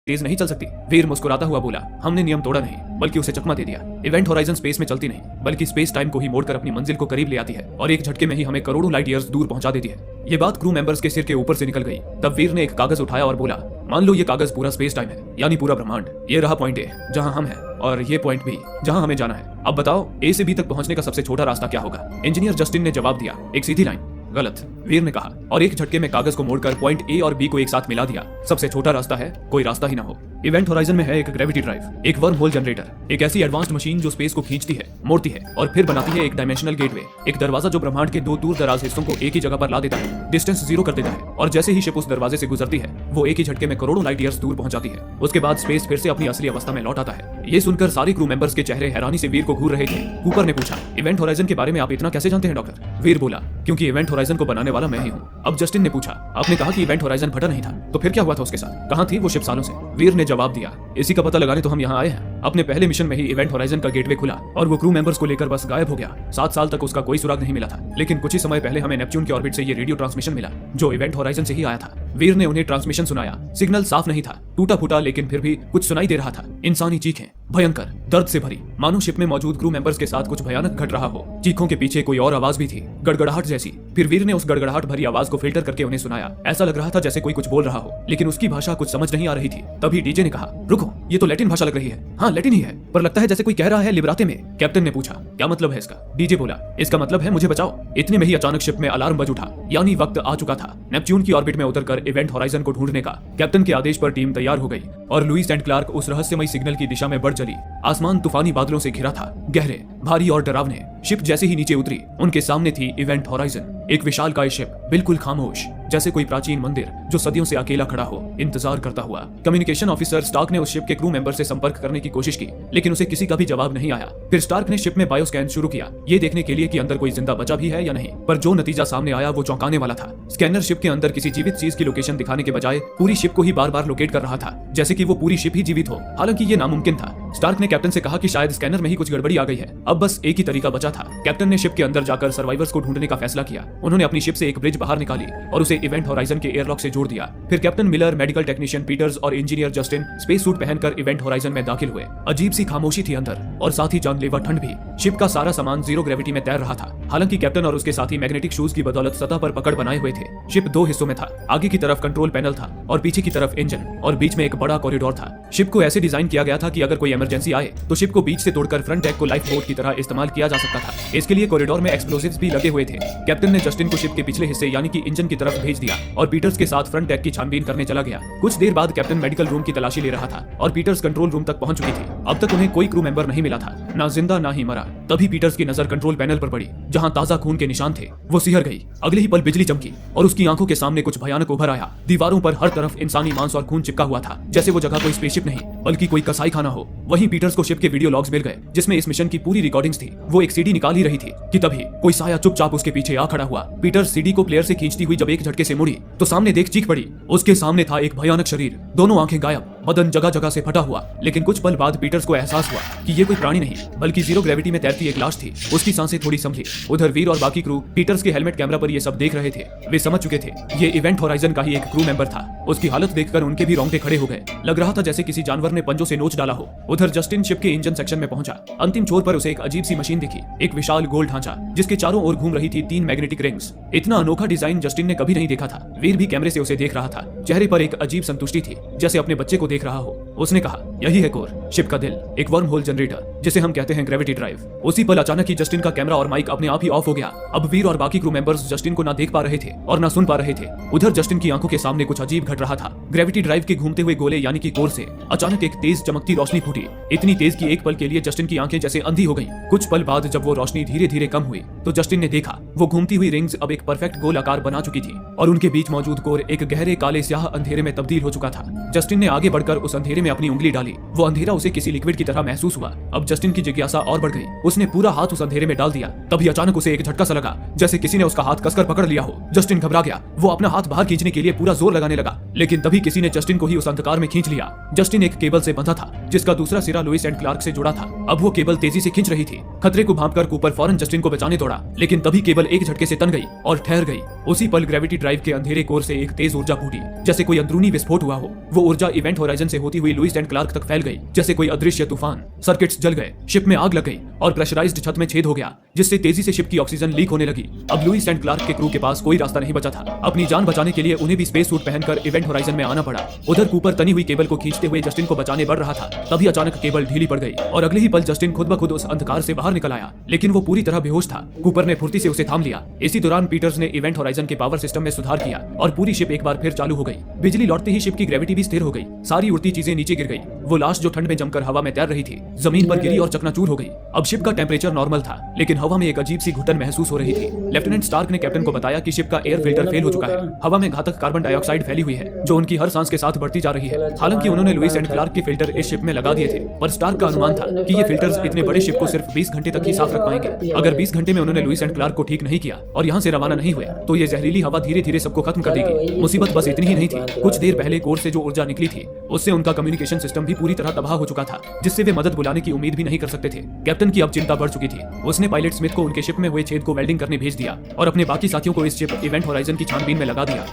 तेज नहीं चल सकती? वीर मुस्कुराता हुआ बोला, हमने नियम तोड़ा नहीं बल्कि उसे चकमा दे दिया। इवेंट होराइजन स्पेस में चलती नहीं बल्कि स्पेस टाइम को ही मोड़कर अपनी मंजिल को करीब ले आती है और एक झटके में ही हमें करोड़ों लाइट ईयर्स दूर पहुंचा देती है। ये बात क्रू मेंबर्स के सिर के ऊपर से निकल गई। तब वीर ने एक कागज उठाया और बोला, मान लो ये कागज पूरा स्पेस टाइम है, यानी पूरा ब्रह्मांड। ये रहा पॉइंट ए जहां हम हैं और ये पॉइंट बी जहां हमें जाना है। अब बताओ ए से बी तक पहुंचने का सबसे छोटा रास्ता क्या होगा? इंजीनियर जस्टिन ने जवाब दिया, एक सीधी लाइन। गलत, वीर ने कहा और एक झटके में कागज को मोड़कर पॉइंट ए और बी को एक साथ मिला दिया। सबसे छोटा रास्ता है कोई रास्ता ही ना हो। इवेंट होराइजन में है एक ग्रेविटी ड्राइव, एक वर्म होल जनरेटर, एक ऐसी एडवांस्ड मशीन जो स्पेस को खींचती है, मोड़ती है और फिर बनाती है एक डायमेंशनल गेटवे, एक दरवाजा जो ब्रह्मांड के दो दूर दराज हिस्सों को एक ही जगह पर ला देता है, डिस्टेंस जीरो कर देता है और जैसे ही शिप उस दरवाजे से गुजरती है वो एक ही झटके में करोड़ों लाइट ईयर्स दूर पहुंच जाती है। उसके बाद स्पेस फिर से अपनी असली अवस्था में लौट आता है। ये सुनकर सारे क्रू मेंबर्स के चेहरे हैरानी से वीर को घूर रहे थे। कूपर ने पूछा, इवेंट होराइजन के बारे में आप इतना कैसे जानते हैं डॉक्टर? वीर बोला, क्योंकि इवेंट होराइजन को बनाने वाला मैं ही हूँ। अब जस्टिन ने पूछा, आपने कहा कि इवेंट होराइजन फटा नहीं था, तो फिर क्या हुआ था उसके साथ? कहाँ थी वो शिप सालों से? वीर ने जवाब दिया, इसी का पता लगाने तो हम यहाँ आए हैं। अपने पहले मिशन में ही इवेंट होराइजन का गेटवे खुला और वो क्रू मेंबर्स को लेकर बस गायब हो गया। 7 साल तक उसका कोई सुराग नहीं मिला था, लेकिन कुछ ही समय पहले हमें नेपच्यून के ऑर्बिट से ये रेडियो ट्रांसमिशन मिला जो इवेंट होराइजन से ही आया था। वीर ने उन्हें ट्रांसमिशन सुनाया। सिग्नल साफ नहीं था, टूटा फूटा, लेकिन फिर भी कुछ सुनाई दे रहा था। इंसानी चीखें, भयंकर, दर्द से भरी, मानो शिप में मौजूद क्रू मेंबर्स के साथ कुछ भयानक घट रहा हो। चीखों के पीछे कोई और आवाज भी थी, गड़गड़ाहट जैसी। फिर वीर ने उस गड़गड़ाहट भरी आवाज को फिल्टर करके उन्हें सुनाया। ऐसा लग रहा था जैसे कोई कुछ बोल रहा हो, लेकिन उसकी भाषा कुछ समझ नहीं आ रही थी। तभी डीजे ने कहा, रुको, ये तो लैटिन भाषा लग रही है। हाँ, लैटिन ही है, पर लगता है जैसे कोई कह रहा है लिब्राते में। कैप्टन ने पूछा, क्या मतलब है इसका? डीजे बोला, इसका मतलब है मुझे बचाओ। इतने में ही अचानक शिप में अलार्म बज उठा, यानी वक्त आ चुका था नेपच्यून की ऑर्बिट में उतरकर इवेंट होराइजन को ढूंढने का। कैप्टन के आदेश पर टीम तैयार हो गई और लुईस एंड क्लार्क उस रहस्यमय सिग्नल की दिशा में बढ़ चली। आसमान तूफानी बादलों से घिरा था, गहरे, भारी और डरावने। शिप जैसे ही नीचे उतरी, उनके सामने थी इवेंट होराइजन, एक विशालकाय शिप, बिल्कुल खामोश, जैसे कोई प्राचीन मंदिर जो सदियों से अकेला खड़ा हो, इंतजार करता हुआ। कम्युनिकेशन ऑफिसर स्टार्क ने उस शिप के क्रू मेंबर से संपर्क करने की कोशिश की, लेकिन उसे किसी का भी जवाब नहीं आया। फिर स्टार्क ने शिप में बायोस्कैन शुरू किया, ये देखने के लिए कि अंदर कोई जिंदा बचा भी है या नहीं। पर जो नतीजा सामने आया वो चौंकाने वाला था। स्कैनर शिप के अंदर किसी जीवित चीज की लोकेशन दिखाने के बजाय पूरी शिप को ही बार बार लोकेट कर रहा था, जैसे कि वो पूरी शिप ही जीवित हो। हालांकि ये नामुमकिन था। स्टार्क ने कैप्टन से कहा कि शायद स्कैनर में ही कुछ गड़बड़ी आ गई है, अब बस एक ही तरीका बचा था। कैप्टन ने शिप के अंदर जाकर सर्वाइवर्स को ढूंढने का फैसला किया। उन्होंने अपनी शिप से एक ब्रिज बाहर निकाली और उसे इवेंट होराइजन के एयरलॉक से जोड़ दिया। फिर captain Miller, medical technician Peters और इंजीनियर जस्टिन स्पेस सूट पहनकर इवेंट होराइजन में दाखिल हुए। अजीब सी खामोशी थी अंदर और साथ ही जानलेवा ठंड भी। शिप का सारा सामान जीरो ग्रेविटी में तैर रहा था। हालांकि कैप्टन और उसके साथी मैग्नेटिक शूज की बदौलत सतह पर पकड़ बनाए हुए थे। शिप 2 हिस्सों में था, आगे की तरफ कंट्रोल पैनल था और पीछे की तरफ इंजन और बीच में एक बड़ा कॉरिडोर था। शिप को ऐसे डिजाइन किया गया था कि अगर कोई इमरजेंसी आए तो शिप को बीच से तोड़कर फ्रंट डेक को लाइफ बोट की तरह इस्तेमाल किया जा सकता था। इसके लिए कॉरिडोर में एक्सप्लोसिव्स भी लगे हुए थे। कैप्टन ने जस्टिन को शिप के पिछले हिस्से यानी कि इंजन की तरफ भेज दिया और पीटर्स के साथ फ्रंट डेक की छानबीन करने चला गया। कुछ देर बाद कैप्टन मेडिकल रूम की तलाशी ले रहा था और पीटर्स कंट्रोल रूम तक पहुंच चुकी थी। अब तक उन्हें कोई क्रू मेंबर नहीं मिला था, ना जिंदा ना ही मरा। तभी पीटर्स की नजर कंट्रोल पैनल पर पड़ी, जहां ताजा खून के निशान थे। वो सिहर गई। अगले ही पल बिजली चमकी और उसकी आंखों के सामने कुछ भयानक उभर आया। दीवारों पर हर तरफ इंसानी मांस और खून चिपका हुआ था, जैसे वो जगह कोई स्पेसशिप नहीं बल्कि कोई कसाई खाना हो। वहीं पीटर्स को शिप के वीडियो लॉग्स मिल गए, जिसमें इस मिशन की पूरी रिकॉर्डिंग्स थी। वो एक सीडी निकाल ही रही थी कि तभी कोई साया चुपचाप उसके पीछे आ खड़ा हुआ। पीटर्स सीडी को प्लेयर से खींचती हुई जब एक झटके से मुड़ी तो सामने देख चीख पड़ी। उसके सामने था एक भयानक शरीर, दोनों आंखें गायब, बदन जगह जगह से फटा हुआ। लेकिन कुछ पल बाद पीटर्स को एहसास हुआ कि ये कोई प्राणी नहीं बल्कि जीरो ग्रेविटी में तैरती एक लाश थी। उसकी सांसें थोड़ी संभली। उधर वीर और बाकी क्रू पीटर्स के हेलमेट कैमरा पर ये सब देख रहे थे। वे समझ चुके थे ये इवेंट होराइजन का ही एक क्रू मेंबर था। उसकी हालत देखकर उनके भी रोंगटे खड़े हो गए। लग रहा था जैसे किसी जानवर ने पंजों से नोच डाला हो। उधर जस्टिन शिप के इंजन सेक्शन में पहुंचा। अंतिम छोर पर उसे एक अजीब सी मशीन दिखी, एक विशाल गोल ढांचा जिसके चारों ओर घूम रही थी 3 मैग्नेटिक रिंग्स। इतना अनोखा डिजाइन जस्टिन ने कभी नहीं देखा था। वीर भी कैमरे से उसे देख रहा था। चेहरे पर एक अजीब संतुष्टि थी, जैसे अपने बच्चे को देख रहा हो। उसने कहा, यही है कोर, शिप का दिल, एक वर्म होल जनरेटर जिसे हम कहते हैं ग्रेविटी ड्राइव। उसी पल अचानक ही जस्टिन का कैमरा और माइक अपने आप ही ऑफ हो गया। अब वीर और बाकी क्रू मेंबर्स जस्टिन को ना देख पा रहे थे और ना सुन पा रहे थे। उधर जस्टिन की आंखों के सामने कुछ अजीब घट रहा था। ग्रेविटी ड्राइव के घूमते हुए गोले यानी कि कोर से अचानक एक तेज चमकती रोशनी फूटी। इतनी तेज कि एक पल के लिए जस्टिन की आंखें जैसे अंधी हो गईं। कुछ पल बाद जब वो रोशनी धीरे धीरे कम हुई तो जस्टिन ने देखा वो घूमती हुई रिंग्स अब एक परफेक्ट गोल आकार बना चुकी थी और उनके बीच मौजूद कोर एक गहरे काले स्याह अंधेरे में तब्दील हो चुका था। जस्टिन ने आगे बढ़कर उस अंधेरे में अपनी उंगली डाली। वो अंधेरा उसे किसी लिक्विड की तरह महसूस हुआ। अब जस्टिन की जिज्ञासा और बढ़ गई। उसने पूरा हाथ उस अंधेरे में डाल दिया। तभी अचानक उसे एक झटका सा लगा, जैसे किसी ने उसका हाथ कसकर पकड़ लिया हो। जस्टिन घबरा गया। वो अपना हाथ बाहर खींचने के लिए पूरा जोर लगाने लगा, लेकिन तभी किसी ने जस्टिन को ही उस अंधकार में खींच लिया। जस्टिन एक केबल से बंधा था, जिसका दूसरा सिरा लुइस एंड क्लार्क से जुड़ा था। अब वो केबल तेजी से खींच रही थी। खतरे को भांपकर कूपर फौरन जस्टिन को बचाने दौड़ा, लेकिन तभी केबल एक झटके से तन गई और ठहर गई। उसी पल ग्रेविटी ड्राइव के अंधेरे कोर से एक तेज ऊर्जा फूटी, जैसे कोई अंदरूनी विस्फोट हुआ हो। वो ऊर्जा इवेंट होराइजन से होती हुई लुइस एंड क्लार्क तक फैल गई, जैसे कोई अदृश्य तूफान। सर्किट्स जल गए, शिप में आग लग गई और प्रेशराइज्ड छत में छेद हो गया, जिससे तेजी से शिप की ऑक्सीजन लीक होने लगी। अब लुइस एंड क्लार्क के क्रू के पास कोई रास्ता नहीं बचा था। अपनी जान बचाने के लिए उन्हें भी स्पेस सूट पहनकर इवेंट होराइजन में आना पड़ा। उधर कूपर तनी हुई केबल को खींचते हुए जस्टिन को बचाने बढ़ रहा था। तभी अचानक केबल ढीली पड़ गई और अगले ही पल जस्टिन खुद ब खुद उस अंधकार से बाहर निकल आया, लेकिन वो पूरी तरह बेहोश था। कूपर ने फुर्ती से उसे थाम लिया। इसी दौरान पीटर्स ने इवेंट होराइजन के पावर सिस्टम में सुधार किया और पूरी शिप एक बार फिर चालू हो गई। बिजली लौटते ही शिप की ग्रेविटी भी स्थिर हो गई। सारी उड़ती चीजें नीचे गिर गई। वो लाश जो ठंड में जमकर हवा में तैर रही थी, जमीन पर गिरी और चकनाचूर हो गई। अब शिप का टेम्परेचर नॉर्मल था, लेकिन हवा में एक अजीब सी घुटन महसूस हो रही थी। लेफ्टिनेंट स्टार्क ने कैप्टन को बताया कि शिप का एयर फिल्टर फेल हो चुका है। हवा में घातक कार्बन डाइऑक्साइड फैली हुई है, जो उनकी हर सांस के साथ बढ़ती जा रही है। हालांकि उन्होंने लुइस एंड क्लार्क के फिल्टर इस शिप में लगा दिए थे, पर स्टार्क का अनुमान था कि ये फिल्टर्स इतने बड़े शिप को सिर्फ 20 घंटे तक ही साफ रख पाएंगे। अगर 20 घंटे में उन्होंने लुइस एंड क्लार्क को ठीक नहीं किया और यहाँ से रवाना नहीं हुए, तो ये जहरीली हवा धीरे धीरे सबको खत्म कर देगी। मुसीबत बस इतनी ही नहीं थी, कुछ देर पहले कोर से जो ऊर्जा निकली थी, उससे उनका कम्युनिकेशन सिस्टम भी पूरी तरह तबाह हो चुका था, जिससे वे मदद बुलाने की उम्मीद भी नहीं कर सकते थे। कैप्टन की अब चिंता बढ़ चुकी थी। उसने पायलट स्मिथ को उनके शिप में हुए छेद को वेल्डिंग करने भेज दिया और अपने बाकी साथियों को इस शिप इवेंट होराइजन की छानबीन में लगा दिया।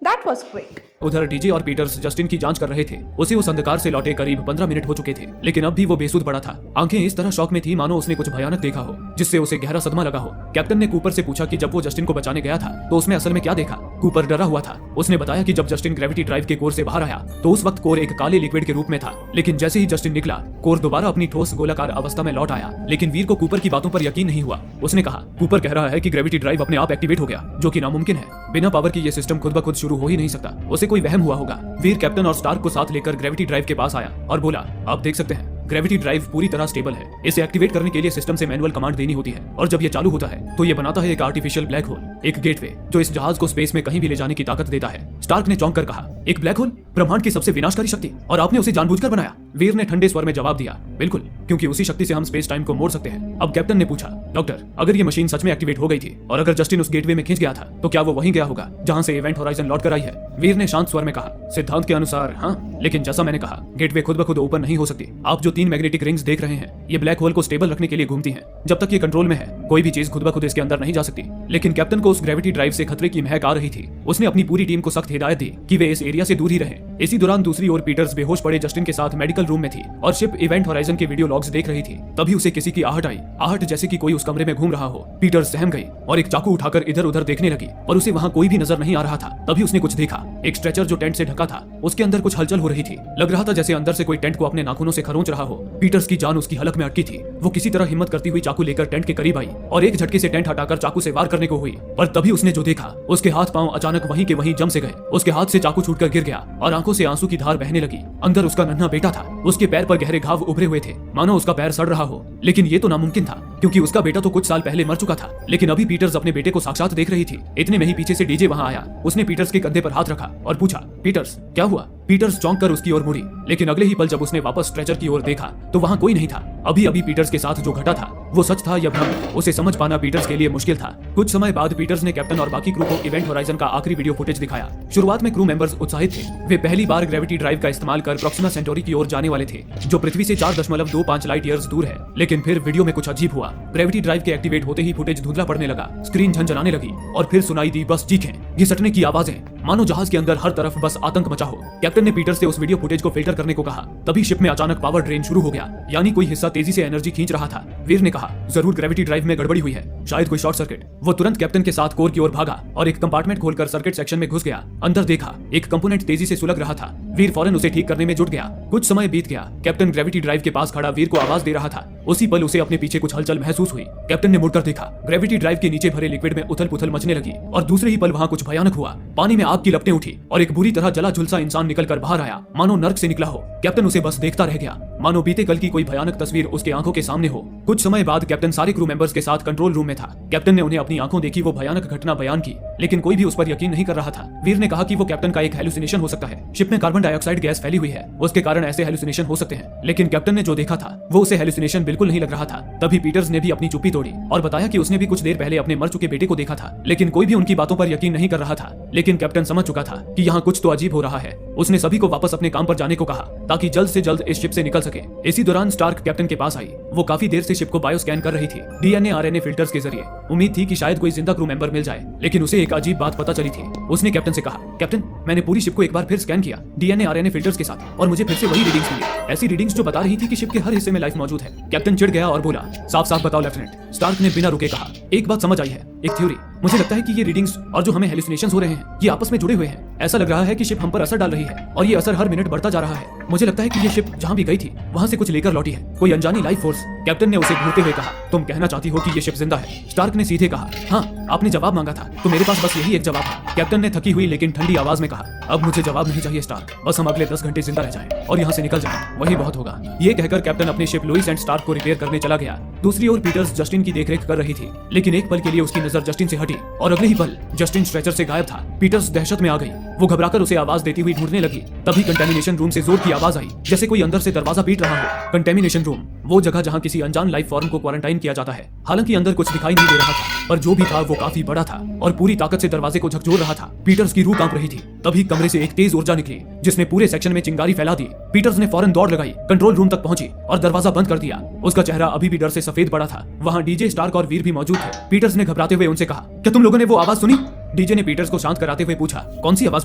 That was quick. उधर डीजे और पीटर्स जस्टिन की जांच कर रहे थे। उसे उस अंधकार से लौटे करीब 15 मिनट हो चुके थे, लेकिन अब भी वो बेसुध पड़ा था। आंखें इस तरह शॉक में थी मानो उसने कुछ भयानक देखा हो, जिससे उसे गहरा सदमा लगा हो। कैप्टन ने कूपर से पूछा कि जब वो जस्टिन को बचाने गया था तो उसने असल में क्या देखा। कूपर डरा हुआ था। उसने बताया कि जब जस्टिन ग्रेविटी ड्राइव के कोर से बाहर आया तो उस वक्त कोर एक काले लिक्विड के रूप में था, लेकिन जैसे ही जस्टिन निकला, कोर दोबारा अपनी ठोस गोलाकार अवस्था में लौट आया। लेकिन वीर को कूपर की बातों पर यकीन नहीं हुआ। उसने कहा, कूपर कह रहा है कि ग्रेविटी ड्राइव अपने आप एक्टिवेट हो गया, जो कि नामुमकिन है। बिना पावर की ये सिस्टम खुद ब खुद शुरू हो ही नहीं सकता। उसे कोई वहम हुआ होगा। वीर कैप्टन और स्टार्क को साथ लेकर ग्रेविटी ड्राइव के पास आया और बोला, आप देख सकते हैं ग्रेविटी ड्राइव पूरी तरह स्टेबल है। इसे एक्टिवेट करने के लिए सिस्टम से मैनुअल कमांड देनी होती है, और जब ये चालू होता है तो ये बनाता है एक आर्टिफिशियल ब्लैक होल, एक गेटवे जो इस जहाज को स्पेस में कहीं भी ले जाने की ताकत देता है। स्टार्क ने चौंक कर कहा, एक ब्लैक होल, ब्रह्मांड की सबसे विनाशकारी शक्ति, और आपने उसे जानबूझकर बनाया? वीर ने ठंडे स्वर में जवाब दिया, बिल्कुल, क्योंकि उसी शक्ति से हम स्पेस टाइम को मोड़ सकते हैं। अब कैप्टन ने पूछा, डॉक्टर, अगर ये मशीन सच में एक्टिवेट हो गई थी और अगर जस्टिन उस गेटवे में खिंच गया था, तो क्या वो वहीं गया होगा जहां से इवेंट होराइजन लौट कर आई है? वीर ने शांत स्वर में कहा, सिद्धांत के अनुसार हाँ, लेकिन जैसा मैंने कहा, गेटवे खुद ब खुद ओपन नहीं हो सकती। आप जो 3 मैग्नेटिक रिंग्स देख रहे हैं, ये ब्लैक होल को स्टेबल रखने के लिए घूमती हैं। जब तक ये कंट्रोल में है, कोई भी चीज खुद ब खुद इसके अंदर नहीं जा सकती। लेकिन कैप्टन को उस ग्रेविटी ड्राइव से खतरे की महक आ रही थी। उसने अपनी पूरी टीम को सख्त हिदायत दी कि वे इस एरिया से दूर ही रहें। इसी दौरान दूसरी ओर पीटर्स बेहोश पड़े जस्टिन के साथ मेडिकल रूम में थी और शिप इवेंट होराइजन के वीडियो लॉग्स देख रही थी। तभी उसे किसी की आहट आई, आहट जैसे कि कोई उस कमरे में घूम रहा हो। पीटर्स सहम गई और एक चाकू उठाकर इधर उधर देखने लगी, और उसे वहां कोई भी नजर नहीं आ रहा था। तभी उसने कुछ देखा, एक स्ट्रेचर जो टेंट से ढका था, उसके अंदर कुछ हलचल हो रही थी। लग रहा था जैसे अंदर से कोई टेंट को अपने नाखूनों से खरोंच रहा हो। पीटर्स की जान उसकी हलक में अटकी थी। वो किसी तरह हिम्मत करती हुई चाकू लेकर टेंट के करीब आई और एक झटके से टेंट हटाकर चाकू से वार करने को हुई। पर तभी उसने जो देखा, उसके हाथ पांव अचानक वहीं के वहीं जम से गए। उसके हाथ से चाकू छूटकर गिर गया और आंखों से आंसू की धार बहने लगी। अंदर उसका नन्हा बेटा था। उसके पैर पर गहरे घाव उभरे हुए थे, मानो उसका पैर सड़ रहा हो। लेकिन ये तो नामुमकिन था, क्योंकि उसका बेटा तो कुछ साल पहले मर चुका था। लेकिन अभी पीटर्स अपने बेटे को साक्षात देख रही थी। इतने में ही पीछे से डीजे वहां आया। उसने पीटर्स के कंधे पर हाथ रखा और पूछा, पीटर्स क्या हुआ? पीटर्स चौंक कर उसकी ओर मुड़ी, लेकिन अगले ही पल जब उसने वापस स्ट्रेचर की ओर देखा तो वहां कोई नहीं था। अभी अभी पीटर्स के साथ जो घटा था वो सच था या भ्रम, उसे समझ पाना पीटर्स के लिए मुश्किल था। कुछ समय बाद पीटर्स ने कैप्टन और बाकी क्रू को इवेंट होराइजन का आखिरी वीडियो फुटेज दिखाया। शुरुआत में क्रू मेंबर्स उत्साहित थे। वे पहली बार ग्रेविटी ड्राइव का इस्तेमाल कर प्रोक्सिमा सेंटोरी की ओर जाने वाले थे, जो पृथ्वी से 4.25 लाइट ईयर्स दूर है। लेकिन फिर वीडियो में कुछ अजीब हुआ। ग्रेविटी ड्राइव के एक्टिवेट होते ही फुटेज धुंधला पड़ने लगा, स्क्रीन झनझनाने लगी और फिर सुनाई दी बस चीखें, घिसटने की आवाजें, मानो जहाज के अंदर हर तरफ बस आतंक मचा हो। कैप्टन ने पीटर्स से उस वीडियो फुटेज को फिल्टर करने को कहा। तभी शिप में अचानक पावर ड्रेन शुरू हो गया, यानी कोई हिस्सा तेजी से एनर्जी खींच रहा था। वीर ने कहा, जरूर ग्रेविटी ड्राइव में गड़बड़ी हुई है, शायद कोई शॉर्ट सर्किट। वो तुरंत कैप्टन के साथ कोर की ओर भागा और एक कंपार्टमेंट खोलकर सर्किट सेक्शन में घुस गया। अंदर देखा, एक कंपोनेंट तेजी से सुलग रहा था। वीर फौरन उसे ठीक करने में जुट गया। कुछ समय बीत गया। कैप्टन ग्रेविटी ड्राइव के पास खड़ा वीर को आवाज दे रहा था, उसी पल उसे अपने पीछे कुछ हलचल महसूस हुई। कैप्टन ने मुड़कर देखा, ग्रेविटी ड्राइव के नीचे भरे लिक्विड में उथल पुथल मचने लगी और दूसरे ही पल वहाँ कुछ भयानक हुआ। पानी में आग की लपटें उठी और एक बुरी तरह जला झुलसा इंसान निकलकर बाहर आया, मानो नर्क से निकला हो। कैप्टन उसे बस देखता रह गया, मानो बीते कल की कोई भयानक तस्वीर उसके आंखों के सामने हो। कुछ समय बाद कैप्टन सारे क्रू मेंबर्स के साथ कंट्रोल रूम में था। कैप्टन ने उन्हें अपनी आंखों देखी वो भयानक घटना बयान की, लेकिन कोई भी उस पर यकीन नहीं कर रहा था। वीर ने कहा कि वो कैप्टन का एक हेलुसिनेशन हो सकता है। शिप में कार्बन डाइऑक्साइड गैस फैली हुई है, उसके कारण ऐसे हेलुसिनेशन हो सकते हैं। लेकिन कैप्टन ने जो देखा था वो उसे हेलुसिनेशन बिल्कुल नहीं लग रहा था। तभी पीटर्स ने भी अपनी चुप्पी तोड़ी और बताया कि उसने भी कुछ देर पहले अपने मर चुके बेटे को देखा था, लेकिन कोई भी उनकी बातों पर यकीन नहीं कर रहा था। लेकिन कैप्टन समझ चुका था कि यहाँ कुछ तो अजीब हो रहा है। उसने सभी को वापस अपने काम पर जाने को कहा ताकि जल्द से जल्द इस शिप से निकल सके। इसी दौरान स्टार्क कैप्टन के पास आई। वो काफी देर से शिप को बायो स्कैन कर रही थी, डीएनए आरएनए फिल्टर्स के जरिए। उम्मीद थी कि शायद कोई जिंदा क्रू मेंबर मिल जाए, लेकिन उसे एक अजीब बात पता चली थी। उसने कैप्टन से कहा, कैप्टन मैंने पूरी शिप को एक बार फिर स्कैन किया डीएनए आरएनए फिल्टर्स के साथ, और मुझे फिर से वही रीडिंग्स मिली, ऐसी रीडिंग्स जो बता रही थी कि शिप के हर हिस्से में लाइफ मौजूद है। कैप्टन चिढ़ गया और बोला, साफ साफ बताओ लेफ्टिनेंट। स्टार्क ने बिना रुके कहा, एक बात समझ आई है, एक थ्योरी। मुझे लगता है कि ये रीडिंग्स और जो हमें हेलुसिनेशंस हो रहे हैं ये आपस में जुड़े हुए हैं। ऐसा लग रहा है कि शिप हम पर असर डाल रही है और ये असर हर मिनट बढ़ता जा रहा है। मुझे लगता है कि ये शिप जहाँ भी गई थी वहाँ से कुछ लेकर लौटी है, कोई अनजानी लाइफ फोर्स। कैप्टन ने उसे घूरते हुए कहा, तुम कहना चाहती हो कि ये शिप जिंदा है? स्टार्क ने सीधे कहा, हाँ, आपने जवाब मांगा था तो मेरे पास बस यही एक जवाब है। कैप्टन ने थकी हुई लेकिन ठंडी आवाज में कहा, अब मुझे जवाब नहीं चाहिए स्टार्क, बस हम अगले 10 घंटे जिंदा रह जाएं और यहाँ से निकल जाएं, वही बहुत होगा। ये कहकर कैप्टन अपनी शिप लुइस एंड स्टार्क को रिपेयर करने चला गया। दूसरी ओर पीटर्स जस्टिन की देखरेख कर रही थी, लेकिन एक पल के लिए उसकी नजर जस्टिन से हटी और अगले ही पल जस्टिन स्ट्रेचर से गायब था। पीटर्स दहशत में आ गई। वो घबराकर उसे आवाज देती हुई ढूंढने लगी। तभी कंटेमिनेशन रूम से जोर की आवाज आई, जैसे कोई अंदर से दरवाजा पीट रहा हो। कंटेमिनेशन रूम, वो जगह जहाँ किसी अनजान लाइफ फॉर्म को क्वारंटाइन किया जाता है। हालांकि अंदर कुछ दिखाई नहीं दे रहा था, पर जो भी था वो काफी बड़ा था और पूरी ताकत से दरवाजे को झकझोर रहा था। पीटर्स की रूह कांप रही थी। तभी कमरे से एक तेज ऊर्जा निकली जिसने पूरे सेक्शन में चिंगारी फैला दी। पीटर्स ने फौरन दौड़ लगाई, कंट्रोल रूम तक पहुंची और दरवाजा बंद कर दिया। उसका चेहरा अभी भी डर से सफेद पड़ा था। वहाँ डीजे, स्टार्क और वीर भी मौजूद थे। पीटर्स ने घबराते हुए उनसे कहा, क्या तुम लोगों ने वो आवाज सुनी? डीजे ने पीटर्स को शांत कराते हुए पूछा, कौन सी आवाज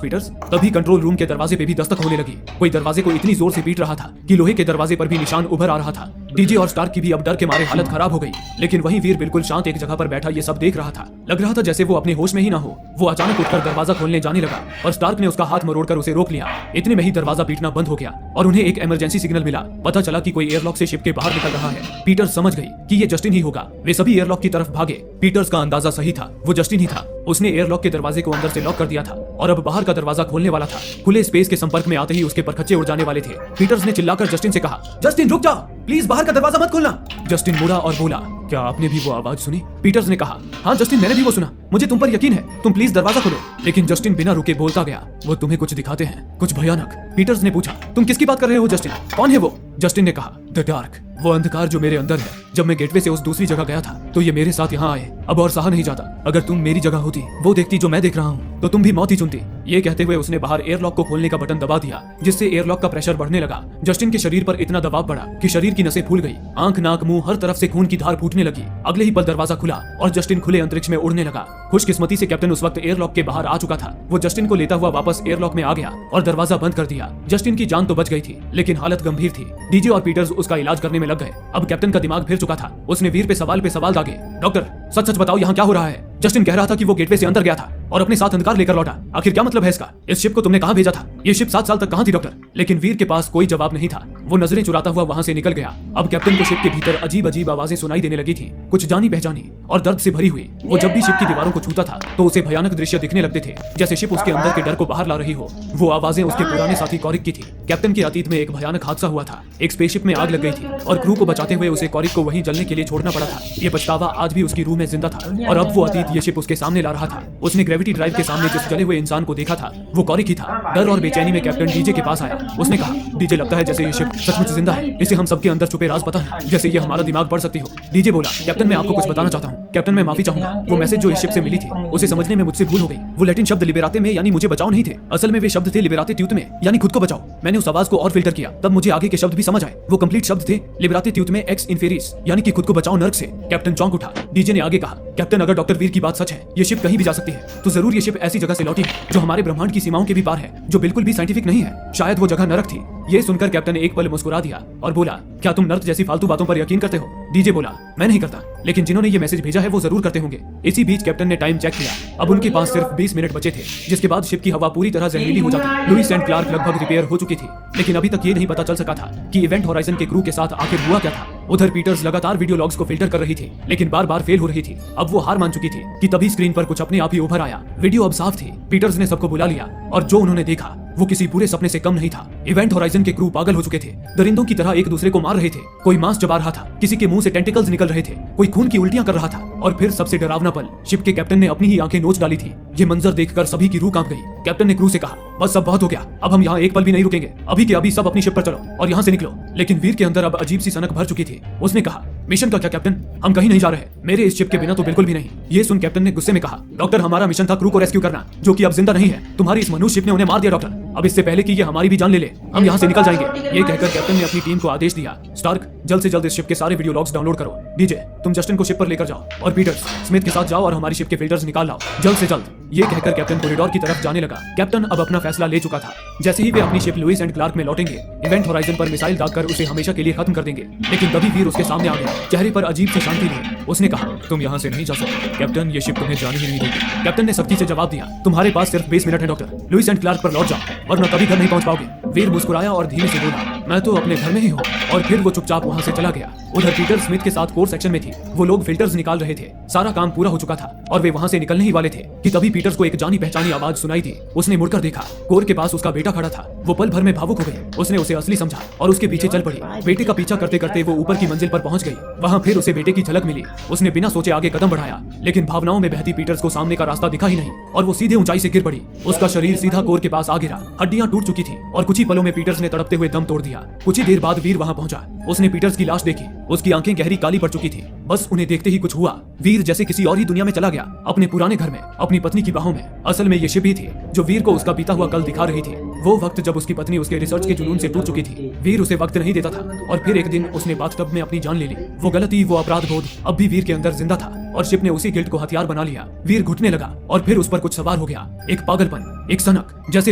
पीटर्स? तभी कंट्रोल रूम के दरवाजे पे भी दस्तक होने लगी। कोई दरवाजे को इतनी जोर से पीट रहा था कि लोहे के दरवाजे पर भी निशान उभर आ रहा था। डीजे और स्टार्क की भी अब डर के मारे हालत खराब हो गई, लेकिन वहीं वीर बिल्कुल शांत एक जगह पर बैठा ये सब देख रहा था। लग रहा था जैसे वो अपने होश में ही ना हो। वो अचानक उठकर दरवाजा खोलने जाने लगा और स्टार्क ने उसका हाथ मरोड़कर उसे रोक लिया। इतने में ही दरवाजा पीटना बंद हो गया और उन्हें एक इमरजेंसी सिग्नल मिला। पता चला कि कोई एयरलॉक से शिप के बाहर निकल रहा है। पीटर्स समझ गई कि ये जस्टिन ही होगा। वे सभी एयरलॉक की तरफ भागे। पीटर्स का अंदाजा सही था, वो जस्टिन ही था। उसने एयरलॉक के दरवाजे को अंदर से लॉक कर दिया था और अब बाहर का दरवाजा खोलने वाला था। खुले स्पेस के संपर्क में आते ही उसके परखच्चे उड़ जाने वाले थे। पीटर्स ने चिल्लाकर जस्टिन से कहा, जस्टिन रुक जा, प्लीज बाहर का दरवाजा मत खोलना। जस्टिन मुड़ा और बोला, क्या आपने भी वो आवाज सुनी? पीटर्स ने कहा, हाँ जस्टिन, मैंने भी वो सुना, मुझे तुम पर यकीन है, तुम प्लीज दरवाजा खोलो। लेकिन जस्टिन बिना रुके बोलता गया, वो तुम्हें कुछ दिखाते हैं, कुछ भयानक। पीटर्स ने पूछा, तुम किसकी बात कर रहे हो जस्टिन? कौन है वो? जस्टिन ने कहा, द डार्क, वो अंधकार जो मेरे अंदर है। जब मैं गेटवे से उस दूसरी जगह गया था तो ये मेरे साथ यहाँ आए। अब और सहा नहीं जाता। अगर तुम मेरी जगह होती, वो देखती जो मैं देख रहा हूँ, तो तुम भी मौत ही चुनती। ये कहते हुए उसने बाहर एयरलॉक को खोलने का बटन दबा दिया, जिससे एयरलॉक का प्रेशर बढ़ने लगा। जस्टिन के शरीर पर इतना दबाव पड़ा कि शरीर की नसें फूल गई। आंख, नाक, मुंह, हर तरफ से खून की धार फूटने लगी। अगले ही पल दरवाजा खुला और जस्टिन खुले अंतरिक्ष में उड़ने लगा। खुशकिस्मती से कैप्टन उस वक्त एयरलॉक के बाहर आ चुका था। वो जस्टिन को लेता हुआ वापस एयरलॉक में आ गया और दरवाजा बंद कर दिया। जस्टिन की जान तो बच गई थी, लेकिन हालत गंभीर थी। डीजे और पीटर्स उसका इलाज करने में लग गए। अब कैप्टन का दिमाग फिर चुका था। उसने वीर पे सवाल दागे, डॉक्टर सच सच बताओ यहाँ क्या हो रहा है? जस्टिन कह रहा था कि वो गेटवे से अंदर गया था और अपने साथ अंधकार लेकर लौटा। आखिर क्या मतलब है इसका? इस शिप को तुमने कहाँ भेजा था? ये शिप 7 साल तक कहाँ थी डॉक्टर? लेकिन वीर के पास कोई जवाब नहीं था। वो नजरें चुराता हुआ वहाँ से निकल गया। अब कैप्टन को शिप के भीतर अजीब अजीब आवाजें सुनाई देने लगी थी, कुछ जानी पहचानी और दर्द से भरी हुई। वो जब भी शिप की दीवारों को छूता था तो उसे भयानक दृश्य दिखने लगते थे, जैसे शिप उसके अंदर के डर को बाहर ला रही हो। वो आवाजें उसके पुराने साथी कॉरिक की थी। कैप्टन के अतीत में एक भयानक हादसा हुआ था। एक स्पेसशिप में आग लग गई थी और क्रू को बचाते हुए उसे कॉरिक को वहीं जलने के लिए छोड़ना पड़ा था। ये पछतावा आज भी उसकी रूह में जिंदा था और अब वो अतीत ये शिप उसके सामने ला रहा था। उसने ग्रेविटी ड्राइव के सामने जिस जले हुए इंसान को देखा था वो कॉरिक ही था। डर और बेचैनी में कैप्टन डीजे के पास आया। उसने कहा, डीजे लगता है जैसे ये शिप सचमुच जिंदा है। इसे हम सबके अंदर छुपे राज पता है, जैसे ये हमारा दिमाग पढ़ सकती हो। डीजे बोला, कैप्टन मैं आपको कुछ बताना चाहता हूँ। कैप्टन मैं माफी चाहूंगा। वो मैसेज जो इस शिप से मिली थी उसे समझने में मुझसे भूल हो गई। वो लैटिन शब्द लिबेराते में यानी मुझे बचाओ नहीं थे, असल में वे शब्द थे लिबेराते ट्यूट में यानी खुद को बचाओ। मैंने उस आवाज को और फिल्टर किया, तब मुझे आगे के शब्द भी समझ आए। वो कंप्लीट शब्द थे लिबेराते ट्यूट में एक्स इन्फेरिस यानी कि खुद को बचाओ नर्क से। कैप्टन चौंक उठा। डीजे ने आगे कहा, कैप्टन अगर डॉक्टर वीर की बात सच है, ये शिप कहीं भी जा सकती है, तो जरूर ये शिप ऐसी जगह से लौटी है जो हमारे ब्रह्मांड की सीमाओं के भी पार है, जो बिल्कुल भी साइंटिफिक नहीं है। शायद वो जगह नरक थी। ये सुनकर कैप्टन एक पल मुस्कुरा दिया और बोला, क्या तुम नर्क जैसी फालतू बातों पर यकीन करते हो? डीजे बोला, मैं नहीं करता, लेकिन जिन्होंने ये मैसेज भेजा है वो जरूर करते होंगे। इसी बीच कैप्टन ने टाइम चेक किया। अब उनके पास सिर्फ 20 मिनट बचे थे, जिसके बाद शिप की हवा पूरी तरह जहरीली हो जाती। लुइस एंड क्लार्क लगभग रिपेयर हो चुकी थी, लेकिन अभी तक ये नहीं पता चल सका था कि इवेंट होराइजन के क्रू के साथ आखिर हुआ क्या था। उधर पीटर्स लगातार वीडियो लॉग्स को फिल्टर कर रही थी, लेकिन बार बार फेल हो रही थी। अब वो हार मान चुकी थी कि तभी स्क्रीन पर कुछ अपने आप ही उभर आया। वीडियो अब साफ थी। पीटर्स ने सबको बुला लिया और जो उन्होंने देखा वो किसी पूरे सपने से कम नहीं था। इवेंट होराइजन के क्रू पागल हो चुके थे, दरिंदों की तरह एक दूसरे को मार रहे थे। कोई मांस चबा रहा था, किसी के मुंह से टेंटिकल्स निकल रहे थे, कोई खून की उल्टियां कर रहा था। और फिर सबसे डरावना पल, शिप के कैप्टन ने अपनी ही आंखें नोच डाली थी। ये मंजर देखकर सभी की रूह कांप गई। कैप्टन ने क्रू से कहा, बस अब बहुत हो गया, अब हम यहाँ एक पल भी नहीं रुकेंगे, अभी के अभी सब अपनी शिप पर चलो और यहाँ से निकलो। लेकिन वीर के अंदर अब अजीब सी सनक भर चुकी थी। उसने कहा, मिशन का क्या कैप्टन? हम कहीं नहीं जा रहे, मेरे इस शिप के बिना तो बिल्कुल भी नहीं। ये सुन कैप्टन ने गुस्से में कहा, डॉक्टर हमारा मिशन था क्रू को रेस्क्यू करना, जो कि अब जिंदा नहीं है। तुम्हारी इस मनुष्य शिप ने उन्हें मार दिया डॉक्टर। अब इससे पहले कि ये हमारी भी जान ले हम यहाँ से निकल जाएंगे। ये कहकर कैप्टन ने अपनी टीम को आदेश दिया, स्टार्क जल्द से जल्द इस शिप के सारे वीडियो लॉग्स डाउनलोड करो। डीजे तुम जस्टिन को शिप पर लेकर जाओ और पीटर्स स्मिथ के साथ जाओ और हमारी शिप के फिल्टर्स निकाल लाओ जल्द से जल्द। ये कहकर कैप्टन कॉरिडोर की तरफ जाने लगा। कैप्टन अब अपना फैसला ले चुका था। जैसे ही वे अपनी शिप लुइस एंड क्लार्क में लौटेंगे, इवेंट होराइजन पर मिसाइल दागकर उसे हमेशा के लिए खत्म कर देंगे। लेकिन तभी वीर उसके सामने आ गया, चेहरे पर अजीब सी शांति थी। उसने कहा, तुम यहाँ से नहीं जा सकते कैप्टन, ये शिप तुम्हें जाने ही नहीं देगी। कैप्टन ने सख्ती से जवाब दिया, तुम्हारे पास सिर्फ 20 मिनट है डॉक्टर, लुइस एंड क्लार्क पर लौट जाओ वरना कभी घर नहीं पहुंच पाओगे। वीर मुस्कुराया और धीमे से बोला, मैं तो अपने घर में ही हूँ। और फिर वो चुपचाप वहाँ से चला गया। उधर पीटर स्मिथ के साथ कोर सेक्शन में थी। वो लोग फिल्टर्स निकाल रहे थे। सारा काम पूरा हो चुका था और वे वहाँ से निकलने ही वाले थे कि तभी पीटर्स को एक जानी पहचानी आवाज सुनाई दी। उसने मुड़कर देखा, कोर के पास उसका बेटा खड़ा था। वो पल भर में भावुक हो गई। उसने उसे असली समझा और उसके पीछे चल पड़ी। बेटे का पीछा करते करते वो ऊपर की मंजिल पर पहुंच गई। वहाँ फिर उसे बेटे की झलक मिली। उसने बिना सोचे आगे कदम बढ़ाया, लेकिन भावनाओं में बहती पीटर्स को सामने का रास्ता दिखा ही नहीं और वो सीधे ऊंचाई से गिर पड़ी। उसका शरीर सीधा कोर के पास आ गिरा। हड्डियां टूट चुकी थी और कुछ ही पलों में पीटर्स ने तड़पते हुए दम तोड़ दिया। कुछ ही देर बाद वीर वहाँ पहुंचा। उसने पीटर्स की लाश देखी। उसकी आंखें गहरी काली पड़ चुकी थी। बस उन्हें देखते ही कुछ हुआ। वीर जैसे किसी और ही दुनिया में चला गया, अपने पुराने घर में, अपनी पत्नी की बाहों में। असल में ये शिप ही थी जो वीर को उसका बीता हुआ कल दिखा रही थी। वो वक्त जब उसकी पत्नी उसके रिसर्च के जुनून से टूट चुकी थी। वीर उसे वक्त नहीं देता था और फिर एक दिन उसने बाथटब में अपनी जान ले ली। वो गलती, वो अपराध बोध अब भी वीर के अंदर जिंदा था और शिप ने उसी गिल्ट को हथियार बना लिया। वीर घुटने लगा और फिर उस पर कुछ सवार हो गया, एक पागलपन, एक सनक, जैसे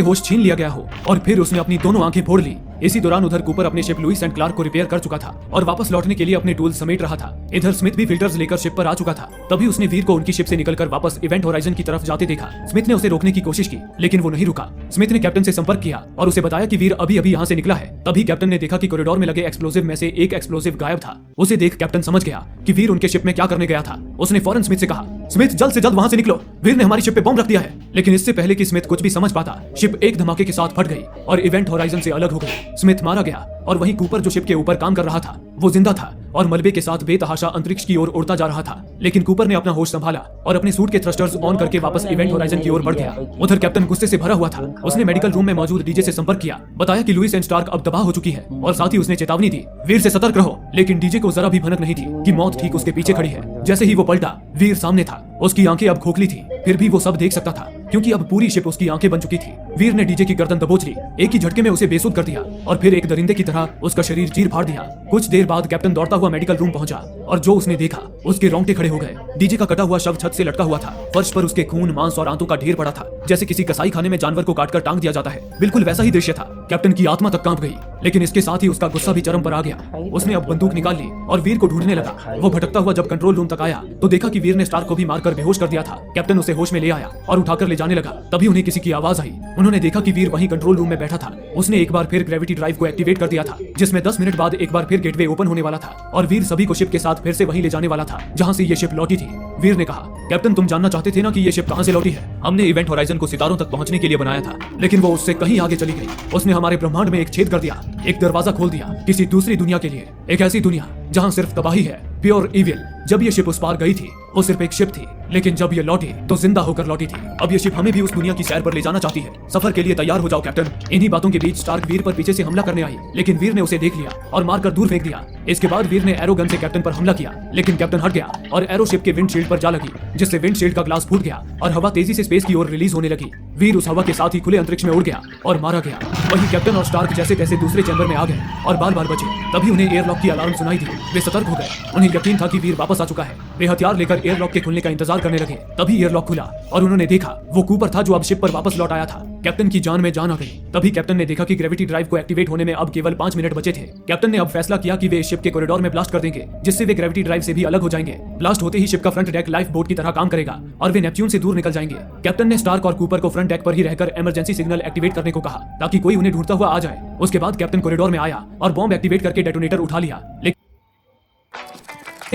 होश छीन लिया गया हो। और फिर उसने अपनी दोनों आंखें फोड़ ली। इसी दौरान उधर कूपर अपने शिप लुइस एंड क्लार्क को रिपेयर कर चुका था और वापस लौटने के लिए अपने टूल्स समेट रहा था। इधर स्मिथ भी फिल्टर्स लेकर शिप पर आ चुका था। तभी उसने वीर को उनकी शिप से निकलकर वापस इवेंट होराइजन की तरफ जाते देखा। स्मिथ ने उसे रोकने की कोशिश की, लेकिन वो नहीं रुका। स्मिथ ने कैप्टन से संपर्क किया और उसे बताया कि वीर अभी अभी यहाँ से निकला है। तभी कैप्टन ने देखा कि कॉरिडोर में लगे एक्सप्लोसिव में से एक एक्सप्लोसिव गायब था। उसे देख कैप्टन समझ गया कि वीर उनके शिप में क्या करने गया था। उसने फौरन स्मिथ से कहा, स्मिथ जल्द से जल्द वहाँ से निकलो, वीर ने हमारी शिप पे बॉम्ब रख दिया है। लेकिन इससे पहले कि स्मिथ कुछ भी समझ पाता, शिप एक धमाके के साथ फट गई और इवेंट होराइजन से अलग हो गई। स्मिथ मारा गया और वहीं कूपर जो शिप के ऊपर काम कर रहा था वो जिंदा था और मलबे के साथ बेतहाशा अंतरिक्ष की ओर उड़ता जा रहा था। लेकिन कूपर ने अपना होश संभाला और अपने सूट के थ्रस्टर्स ऑन करके वापस इवेंट होराइजन की ओर बढ़ गया। उधर कैप्टन गुस्से से भरा हुआ था। उसने मेडिकल रूम में मौजूद डीजे से संपर्क किया, बताया कि लुइस एंड स्टार्क अब तबाह हो चुकी है और साथ ही उसने चेतावनी दी, वीर से सतर्क रहो। लेकिन डीजे को जरा भी भनक नहीं थी कि मौत ठीक उसके पीछे खड़ी है। जैसे ही वो पलटा, वीर सामने था। उसकी आंखें अब खोखली थी, फिर भी वो सब देख सकता था क्योंकि अब पूरी शिप उसकी आंखें बन चुकी थी। वीर ने डीजे की गर्दन दबोच ली, एक ही झटके में उसे बेसुध कर दिया और फिर एक दरिंदे की तरह उसका शरीर चीर फाड़ दिया। कुछ देर बाद कैप्टन दौड़ता हुआ मेडिकल रूम पहुंचा और जो उसने देखा उसके रोंगटे खड़े हो गए। डीजे का कटा हुआ शव छत से लटका हुआ था। फर्श पर उसके खून, मांस और आंतों का ढेर पड़ा था, जैसे किसी कसाई खाने में जानवर को काटकर टांग दिया जाता है। बिल्कुल वैसा ही दृश्य था। कैप्टन की आत्मा तक कांप गई, लेकिन इसके साथ ही उसका गुस्सा भी चरम पर आ गया। उसने अब बंदूक निकाल ली और वीर को ढूंढने लगा। वो भटकता हुआ जब कंट्रोल रूम तक आया तो देखा कि वीर ने स्टार्क को भी मारकर बेहोश कर दिया था। कैप्टन उसे होश में ले आया और उठाकर ले जाने लगा। तभी उन्हें किसी की आवाज आई। उन्होंने देखा कि वीर वहीं कंट्रोल रूम में बैठा था। उसने एक बार फिर ग्रेविटी ड्राइव को एक्टिवेट कर दिया था, जिसमें 10 मिनट बाद एक बार फिर गेटवे ओपन होने वाला था और वीर सभी को शिप के साथ फिर से वहीं ले जाने वाला था जहां से ये शिप लौटी थी। वीर ने कहा, कैप्टन तुम जानना चाहते थे ना कि ये शिप कहां से लौटी है? हमने इवेंट होराइजन को सितारों तक पहुंचने के लिए बनाया था, लेकिन वो उससे कहीं आगे चली गई। उसने हमारे ब्रह्मांड में एक छेद कर दिया, एक दरवाजा खोल दिया किसी दूसरी दुनिया के लिए, एक ऐसी दुनिया जहां सिर्फ तबाही है, प्योर इविल। जब ये शिप उस पार गई थी वो सिर्फ एक शिप थी, लेकिन जब ये लौटी तो जिंदा होकर लौटी थी। अब ये शिप हमें भी उस दुनिया की सैर पर ले जाना चाहती है। सफर के लिए तैयार हो जाओ कैप्टन। इन्हीं बातों के बीच स्टार्क वीर पर पीछे से हमला करने आई, लेकिन वीर ने उसे देख लिया और मारकर दूर फेंक दिया। इसके बाद वीर ने एरो गन से कैप्टन पर हमला किया, लेकिन कैप्टन हट गया और एरो शिप के विंडशील्ड पर जा लगी, जिससे विंडशील्ड का ग्लास फूट गया और हवा तेजी से स्पेस की ओर रिलीज होने लगी। वीर उस हवा के साथ ही खुले अंतरिक्ष में उड़ गया और मारा गया। वही कैप्टन और स्टार्क जैसे तैसे दूसरे चैम्बर में आ गए और बाल बाल बचे। तभी उन्हें एयरलॉक की अलार्म सुनाई दी। वे सतर्क हो गए। उन्हें यकीन था कि वीर वापस आ चुका है। वे हथियार लेकर एयरलॉक के खुलने का इंतजार करने लगे। तभी एयरलॉक खुला और उन्होंने देखा वो कूपर था जो अब शिप पर वापस लौट आया था। कैप्टन की जान में जान आ गई। तभी कैप्टन ने देखा कि ग्रेविटी ड्राइव को एक्टिवेट होने में अब केवल 5 मिनट बचे थे। कैप्टन ने अब फैसला किया कि वे इस शिप के कॉरिडोर में ब्लास्ट कर देंगे, जिससे वे ग्रेविटी ड्राइव से भी अलग हो जाएंगे। ब्लास्ट होते ही शिप का फ्रंट डेक लाइफ बोट की तरह काम करेगा और वे नेपच्यून से दूर निकल जाएंगे। कैप्टन ने स्टार्क और कूपर को फ्रंट डेक पर ही रहकर इमरजेंसी सिग्नल एक्टिवेट करने को कहा, ताकि कोई उन्हें ढूंढता हुआ आ जाए। उसके बाद कैप्टन कॉरिडोर में आया और बॉम्ब एक्टिवेट करके डेटोनेटर उठा लिया।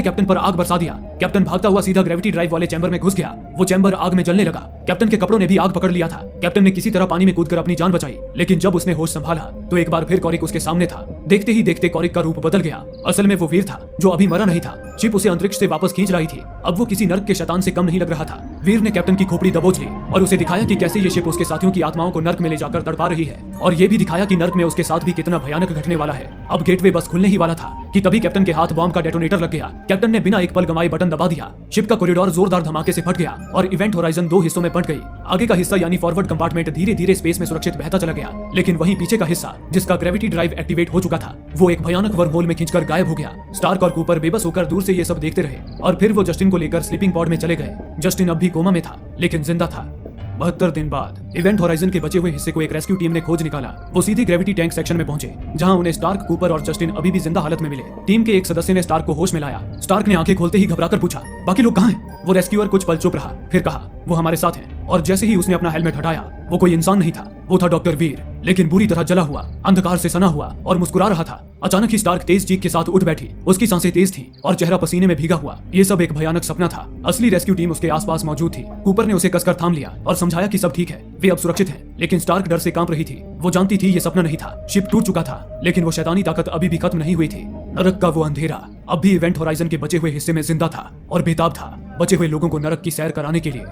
कैप्टन पर आग बरसा दिया। कैप्टन भागता हुआ सीधा ग्रेविटी ड्राइव वाले चैम्बर में घुस गया। वो चैम्बर आग में जलने लगा। कैप्टन के कपड़ों ने भी आग पकड़ लिया था। कैप्टन ने किसी तरह पानी में कूदकर अपनी जान बचाई, लेकिन जब उसने होश संभाला तो एक बार फिर कॉरिक उसके सामने था। देखते ही देखते कॉरिक का रूप बदल गया। असल में वो वीर था जो अभी मरा नहीं था। शिप उसे अंतरिक्ष से वापस खींच रही थी। अब वो किसी नर्क के शैतान से कम नहीं लग रहा था। वीर ने कैप्टन की खोपड़ी दबोच ली और उसे दिखाया कि कैसे ये शिप उसके साथियों की आत्माओं को नर्क में ले जाकर तड़पा रही है, और ये भी दिखाया कि नर्क में उसके साथ भी कितना भयानक घटने वाला है। अब गेटवे बस खुलने ही वाला था कि तभी कैप्टन के हाथ बॉम्ब का डेटोनेटर लग गया। कैप्टन ने बिना एक पल गंवाए बटन दबा दिया। शिप का कॉरिडोर जोरदार धमाके से फट गया और इवेंट होराइजन 2 हिस्सों में बंट गई। आगे का हिस्सा यानी फॉरवर्ड कंपार्टमेंट धीरे धीरे स्पेस में सुरक्षित बहता चला गया, लेकिन वहीं पीछे का हिस्सा जिसका ग्रेविटी ड्राइव एक्टिवेट हो चुका था वो एक भयानक वर्महोल में खींचकर गायब हो गया। स्टार्क और कूपर बेबस होकर दूर से ये सब देखते रहे और फिर वो जस्टिन को लेकर स्लीपिंग पॉड में चले गए। जस्टिन अब भी कोमा में था लेकिन जिंदा था। 72 दिन बाद इवेंट होराइजन के बचे हुए हिस्से को एक रेस्क्यू टीम ने खोज निकाला। वो सीधी ग्रेविटी टैंक सेक्शन में पहुंचे, जहां उन्हें स्टार्क, कूपर और जस्टिन अभी भी जिंदा हालत में मिले। टीम के एक सदस्य ने स्टार्क को होश में लाया। स्टार्क ने आंखें खोलते ही घबराकर पूछा, बाकी लोग कहां हैं? वो रेस्क्यूअर कुछ पल चुप रहा, फिर कहा, वो हमारे साथ हैं। और जैसे ही उसने अपना हेलमेट हटाया, वो कोई इंसान नहीं था, वो था डॉक्टर वीर, लेकिन बुरी तरह जला हुआ, अंधकार से सना हुआ और मुस्कुरा रहा था। अचानक ही स्टार्क तेज चीख के साथ उठ बैठी। उसकी सांसें तेज थी और चेहरा पसीने में भीगा हुआ। ये सब एक भयानक सपना था। असली रेस्क्यू टीम उसके आसपास मौजूद थी। कूपर ने उसे कसकर थाम लिया और समझाया कि सब ठीक है, वे अब सुरक्षित हैं। लेकिन स्टार्क डर से कांप रही थी। वो जानती थी ये सपना नहीं था, शिप टूट चुका था, लेकिन वो शैतानी ताकत अभी भी खत्म नहीं हुई थी। नरक का वो अंधेरा अब भी इवेंट होराइजन के बचे हुए हिस्से में जिंदा था और बेताब था बचे हुए लोगों को नरक की सैर कराने के लिए।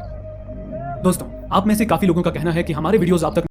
दोस्तों, आप में से काफी लोगों का कहना है कि हमारे वीडियोस आप तक